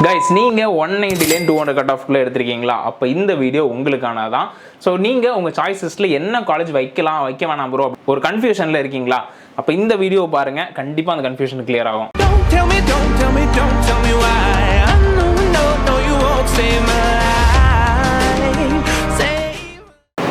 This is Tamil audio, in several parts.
கைஸ் நீங்கள் 190 200 கட் ஆஃப்குள்ளே எடுத்திருக்கீங்களா? அப்போ இந்த வீடியோ உங்களுக்கானதான். ஸோ நீங்கள் உங்கள் சாய்ஸஸில் என்ன காலேஜ் வைக்கலாம் வைக்க வேணாம் ப்ரோ ஒரு கன்ஃபியூஷனில் இருக்கீங்களா? அப்போ இந்த வீடியோ பாருங்கள், கண்டிப்பாக அந்த கன்ஃபியூஷன் கிளியர் ஆகும்.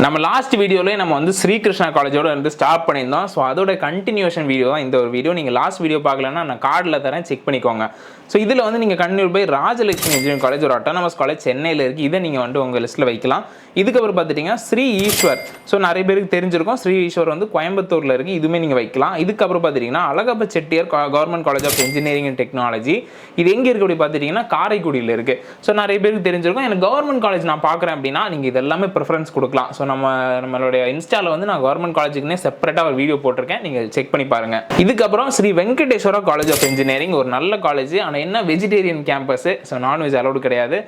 நம்ம லாஸ்ட் வீடியோலேயே நம்ம வந்து ஸ்ரீகிருஷ்ணா காலேஜோட வந்து ஸ்டார்ட் பண்ணியிருந்தோம். ஸோ அதோட கண்டினியூஷன் வீடியோ தான் இந்த ஒரு வீடியோ. நீங்கள் லாஸ்ட் வீடியோ பார்க்கலன்னா நான் கார்டில் தரேன், செக் பண்ணிக்கோங்க. ஸோ இதில் வந்து நீங்கள் கண்டினியூ போய் ராஜலட்சுமி இன்ஜினியரிங் காலேஜ் ஒரு அட்டானமஸ் காலேஜ் சென்னையில் இருக்குது. இதை நீங்கள் வந்து உங்கள் லிஸ்ட்டில் வைக்கலாம். இதுக்கப்புறம் பார்த்துட்டிங்கன்னா ஸ்ரீ ஈஸ்வர். ஸோ நிறைய பேருக்கு தெரிஞ்சிருக்கும், ஸ்ரீ ஈஸ்வர் வந்து கோயம்புத்தூரில் இருக்குது. இதுவுமே நீங்கள் வைக்கலாம். இதுக்கப்புறம் பார்த்துட்டிங்கன்னா Alagappa Chettiar government college of engineering and technology. இது எங்கே இருக்குது அப்படி பார்த்துட்டிங்கன்னா காரைக்குடியில் இருக்குது. ஸோ நிறைய பேருக்கு தெரிஞ்சிருக்கும். எனக்கு கவர்மெண்ட் காலேஜ் நான் பார்க்குறேன் அப்படின்னா நீங்கள் இது எல்லாமே ப்ரிஃபரன்ஸ் கொடுக்கலாம். ஸோ நம்மளுடைய இன்ஸ்டாவில் வந்து நான் கவர்மெண்ட் காலேஜுக்குன்னே செப்பரேட்டாக ஒரு வீடியோ போட்டிருக்கேன், நீங்கள் செக் பண்ணி பாருங்கள். இதுக்கப்புறம் Sri Venkateswara college of engineering ஒரு நல்ல காலேஜ். ஆனால் என்ன vegetarian campus. So nonveg allowed கிடையாது.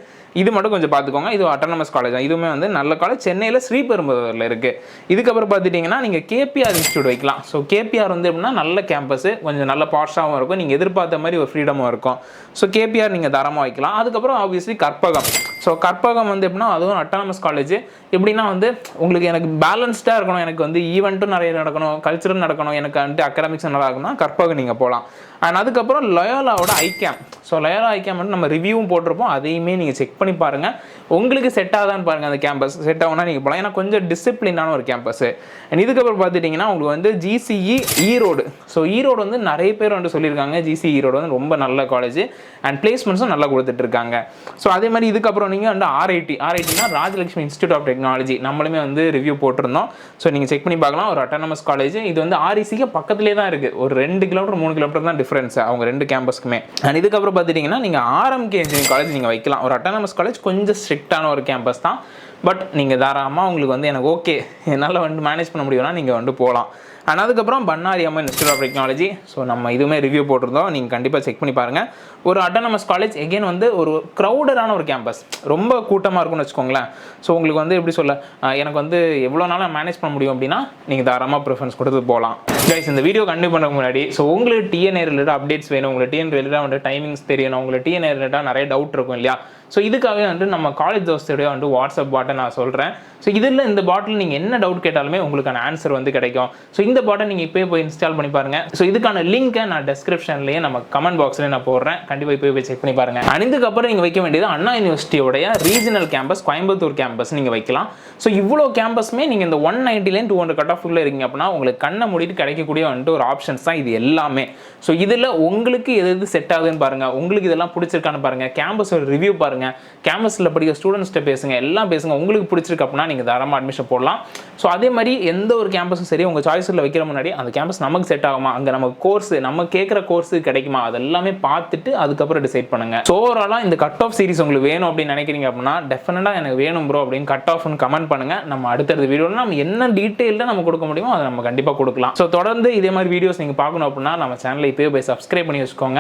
இது மட்டும் கொஞ்சம் பார்த்துக்கோங்க. இது அட்டானமஸ் காலேஜ் தான். இதுவுமே வந்து நல்ல காலேஜ், சென்னையில் ஸ்ரீபெரும்புதூரில் இருக்குது. இதுக்கப்புறம் பார்த்துட்டிங்கன்னா நீங்கள் கேபிஆர் இன்ஸ்டியூட் வைக்கலாம். ஸோ கேபிஆர் வந்து எப்படின்னா நல்ல கேம்பஸ், கொஞ்சம் நல்ல பாஷாகவும் இருக்கும், நீங்கள் எதிர்பார்த்த மாதிரி ஒரு ஃப்ரீடமும் இருக்கும். ஸோ கேபிஆர் நீங்கள் தாராளமாக வைக்கலாம். அதுக்கப்புறம் ஆப்வியஸ்லி கற்பகம். ஸோ கற்பகம் வந்து எப்படின்னா அதுவும் அட்டானமஸ் காலேஜ். எப்படின்னா வந்து உங்களுக்கு எனக்கு பேலன்ஸ்டாக இருக்கணும், எனக்கு வந்து ஈவெண்ட்டும் நிறைய நடக்கணும், கல்ச்சரும் நடக்கணும், எனக்கு வந்துட்டு அகாடமிக்ஸ் நல்லா இருக்கணும், கற்பகம் நீங்கள் போகலாம். அண்ட் அதுக்கப்புறம் லயோலாவோட ஐகேம். ஸோ லயோலா ஐகேம் வந்து நம்ம ரிவ்யூவும் போட்டிருப்போம், அதையுமே நீங்கள் செக் பண்ணி பாருங்கள். உங்களுக்கு செட் ஆகுதான்னு பாருங்கள். அந்த கேம்பஸ் செட் ஆகுனா நீங்கள் போகலாம். ஏன்னா கொஞ்சம் டிசிப்ளினான ஒரு கேம்பஸ். அண்ட் இதுக்கப்புறம் பார்த்துட்டிங்கன்னா உங்களுக்கு வந்து ஜிசிஇ ஈரோடு. ஸோ ஈரோடு வந்து நிறைய பேர் வந்து சொல்லியிருக்காங்க, ஜிசிஇ ஈரோடு வந்து ரொம்ப நல்ல காலேஜ் அண்ட் பிளேஸ்மெண்ட்ஸும் நல்லா கொடுத்துட்டு இருக்காங்க. ஸோ அதே மாதிரி இதுக்கப்புறம் நீங்கள் வந்து ஆர்ஐடினா ராஜலட்சுமி இன்ஸ்டியூட் ஆஃப் டெக்னாலஜி நம்மளுமே வந்து ரிவ்யூ போட்டிருந்தோம். ஸோ நீங்கள் செக் பண்ணி பார்க்கலாம். ஒரு அட்டானமஸ் காலேஜ். இது வந்து ஆர்இசிக்கு பக்கத்துலேயே தான் இருக்குது. ஒரு 2 கிலோமீட்டர் 3 கிலோமீட்டர் தான் டிஃப்ரென்ஸ் அவங்க 2 கேம்பஸ்க்குமே. அண்ட் இதுக்கப்புறம் பார்த்துட்டிங்கன்னா நீங்கள் ஆர்எம்கே இன்ஜினியரிங் காலேஜ் நீங்கள் வைக்கலாம். ஒரு அட்டானமஸ் காலேஜ், கொஞ்சம் ஸ்ட்ரிக்டான ஒரு கேம்பஸ் தான். பட் நீங்கள் தாராளமாக உங்களுக்கு வந்து எனக்கு ஓகே என்னால் வந்து மேனேஜ் பண்ண முடியும்னா நீங்கள் வந்து போகலாம். அண்ட் அதுக்கப்புறம் Bannari Amman institute of technology. So நம்ம இதுவுமே ரிவ்யூ போட்டிருந்தோம், நீங்கள் கண்டிப்பாக செக் பண்ணி பாருங்கள். ஒரு அட்டானமஸ் காலேஜ், எகெயின் வந்து ஒரு க்ரௌடடான ஒரு கேம்பஸ், ரொம்ப கூட்டமாக இருக்கும்னு வச்சுக்கோங்களேன். ஸோ உங்களுக்கு வந்து எப்படி சொல்ல, எனக்கு வந்து எவ்வளோ நாளாக மேனேஜ் பண்ண முடியும் அப்படின்னா நீங்கள் தாராளமாக ப்ரிஃபரன்ஸ் கொடுத்து போகலாம். கைஸ், இந்த வீடியோ கண்டினியூ பண்ண முன்னாடி ஸோ உங்களுக்கு டிஎன்ஏ ரிலேட்டாக அப்டேட்ஸ் வேணும், உங்களுக்கு டிஎன் ரிலேட்டாக வந்து டைமிங்ஸ் தெரியணும், உங்களுக்கு டிஎன்ஏ ரிலேட்டாக நிறைய டவுட் இருக்கும் இல்லையா? ஸோ இதுக்காகவே வந்து நம்ம காலேஜ் தோஸ்தோடைய வந்து வாட்ஸ்அப் பாட்டை நான் சொல்கிறேன். ஸோ இதில் இந்த பாட்டில் நீங்கள் என்ன டவுட் கேட்டாலுமே உங்களுக்கான ஆன்சர் வந்து கிடைக்கும். ஸோ இந்த பாட்டை நீங்கள் இப்போயே போய் இன்ஸ்டால் பண்ணி பாருங்கள். ஸோ இதுக்கான லிங்க்கை நான் டிஸ்கிரிப்ஷன்லேயே நம்ம கமெண்ட் பாக்ஸ்லேயே நான் போடுறேன், கண்டிப்பாக இப்போ போய் செக் பண்ணி பாருங்கள். அண்ட் இதுக்கப்புறம் நீங்கள் வைக்க வேண்டியது அண்ணா யூனிவர்சிட்டியோடைய ரீஜனல் கேம்பஸ், கோயம்புத்தூர் கேம்பஸ் நீங்கள் வைக்கலாம். ஸோ இவ்வளோ கேம்பஸுமே நீங்கள் இந்த 190 200 கட் ஆஃப் உள்ள இருக்கீங்க அப்படின்னா உங்களுக்கு கண்ணை மூடிட்டு கிடைக்கக்கூடிய வந்துட்டு ஒரு ஆப்ஷன்ஸ் தான் இது எல்லாமே. ஸோ இதில் உங்களுக்கு எது செட் ஆகுதுன்னு பாருங்கள், உங்களுக்கு இதெல்லாம் பிடிச்சிருக்கான்னு பாருங்கள், கேம்பஸோட ரிவ்யூ பாருங்கள், கேம்பஸில் படிக்கிற ஸ்டூடெண்ட்ஸ்கிட்ட பேசுங்க, எல்லாம் பேசுங்க. உங்களுக்கு பிடிச்சிருக்கு அப்படின்னா நீங்கள் தாராளமாக அட்மிஷன் போடலாம். ஸோ அதே மாதிரி எந்த ஒரு கேம்பஸும் சரி, உங்கள் சாய்ஸில் வைக்கிற முன்னாடி அந்த கேம்பஸ் நமக்கு செட் ஆகுமா, அங்கே நமக்கு கோர்ஸ் நம்ம கேட்குற கோர்ஸு கிடைக்குமா, அதெல்லாமே பார்த்துட்டு அதுக்கப்புறம் டிசைட் பண்ணுங்க. ஸோ ஓவராலாக இந்த கட் ஆஃப் சீரிஸ் உங்களுக்கு வேணும் அப்படின்னு நினைக்கிறீங்க அப்படின்னா டெஃபினட்டாக எனக்கு வேணும் ப்ரோ அப்படின்னு கட் ஆஃப்னு கமெண்ட் பண்ணுங்க. நம்ம அடுத்தடுத்த வீடியோவில் நம்ம என்ன டீட்டெயிலில் நம்ம கொடுக்க முடியுமோ அதை நம்ம கண்டிப்பாக கொடுக்கலாம். ஸோ தொடர்ந்து இதே மாதிரி வீடியோஸ் நீங்கள் பார்க்கணும் அப்படின்னா நம்ம சேனலை இப்போயே போய் சப்ஸ்கிரைப் பண்ணி வச்சுக்கோங்க.